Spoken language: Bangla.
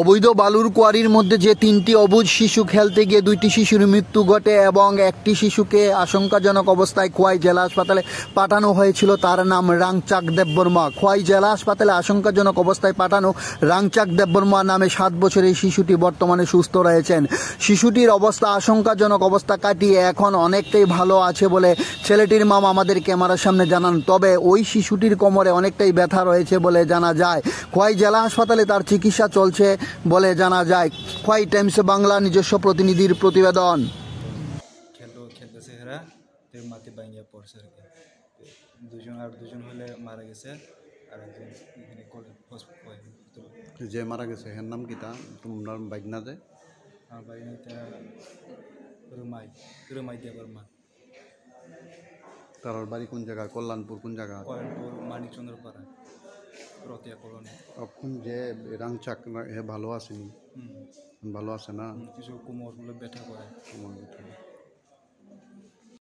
অবৈধ বালুর কোয়ারির মধ্যে যে 3টি অবুঝ শিশু খেলতে গিয়ে 2টি শিশুর মৃত্যু ঘটে এবং একটি শিশুকে আশঙ্কাজনক অবস্থায় খোয়াই জেলা হাসপাতালে পাঠানো হয়েছিল, তার নাম রাংচাক দেববর্মা। খোয়াই জেলা হাসপাতালে আশঙ্কাজনক অবস্থায় পাঠানো রাংচাক দেববর্মা নামে 7 বছরের শিশুটি বর্তমানে সুস্থ রয়েছেন। শিশুটির অবস্থা আশঙ্কাজনক অবস্থা কাটিয়ে এখন অনেকটাই ভালো আছে বলে ছেলেটির মা আমাদের ক্যামেরার সামনে জানান। তবে ওই শিশুটির কোমরে অনেকটাই ব্যথা রয়েছে বলে জানা যায়। খোয়াই জেলা হাসপাতালে তার চিকিৎসা চলছে বলে জানা যায়। খোয়াই টাইমস বাংলা নিজস্ব প্রতিনিধির প্রতিবেদন। খেলতেছে এরা মাটি ভাঙিয়ে পড়ছে আর কি, দুজন হলে মারা গেছে আর একজন এখানে যে মারা গেছে এর নাম কি? তা তোমার বাইক না যে আমার বাড়ি রুমাই দেববর্মা। তার বাড়ি কোন জায়গা? কল্যাণপুর কোন জায়গা? কল্যাণপুর মানিকচন্দ্রপাড়া রতিয়া কলোনি। এখন যে রাংচাক হে ভালো আসেনি, ভালো আছে না? কিছু কোমরগুলো ব্যথা করে।